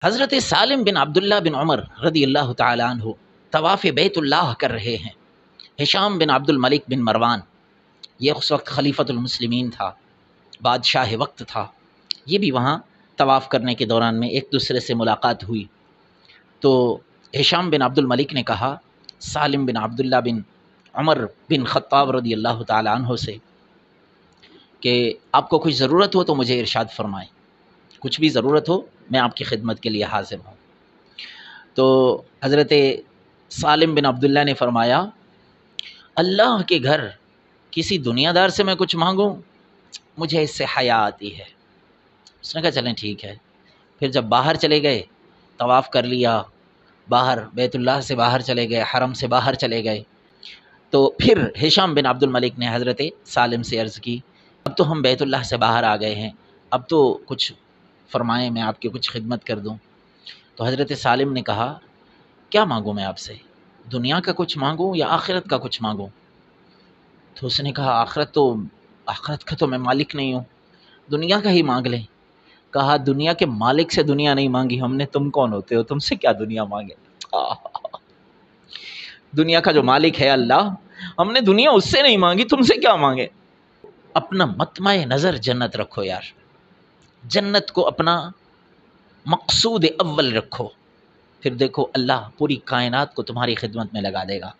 حضرت سالم بن عبداللہ بن عمر رضی اللہ تعالیٰ عنہ طواف بیت اللہ کر رہے ہیں۔ ہشام بن عبد الملک بن مروان، یہ اس وقت خلیفۃ المسلمین تھا، بادشاہ وقت تھا، یہ بھی وہاں طواف کرنے کے دوران میں ایک دوسرے سے ملاقات ہوئی تو ہشام بن عبد الملک نے کہا سالم بن عبداللہ بن عمر بن خطاب رضی اللہ تعالیٰ عنہ سے کہ آپ کو کچھ ضرورت ہو تو مجھے ارشاد فرمائیں، کچھ بھی ضرورت ہو میں آپ کی خدمت کے لیے حاضر ہوں۔ تو حضرت سالم بن عبداللہ نے فرمایا اللہ کے گھر کسی دنیا دار سے میں کچھ مانگوں، مجھے اس سے حیا آتی ہے۔ اس نے کہا چلیں ٹھیک ہے۔ پھر جب باہر چلے گئے، طواف کر لیا، باہر بیت اللہ سے باہر چلے گئے، حرم سے باہر چلے گئے، تو پھر ہشام بن عبد الملک نے حضرت سالم سے عرض کی اب تو ہم بیت اللہ سے باہر آ گئے ہیں، اب تو کچھ فرمائیں میں آپ کی کچھ خدمت کر دوں۔ تو حضرت سالم نے کہا کیا مانگوں میں آپ سے، دنیا کا کچھ مانگوں یا آخرت کا کچھ مانگوں؟ تو اس نے کہا آخرت کا تو میں مالک نہیں ہوں، دنیا کا ہی مانگ لیں۔ کہا دنیا کے مالک سے دنیا نہیں مانگی ہم نے، تم کون ہوتے ہو، تم سے کیا دنیا مانگے؟ دنیا کا جو مالک ہے اللہ، ہم نے دنیا اس سے نہیں مانگی، تم سے کیا مانگے؟ اپنا مطمع نظر جنت رکھو یار، جنت کو اپنا مقصود اول رکھو، پھر دیکھو اللہ پوری کائنات کو تمہاری خدمت میں لگا دے گا۔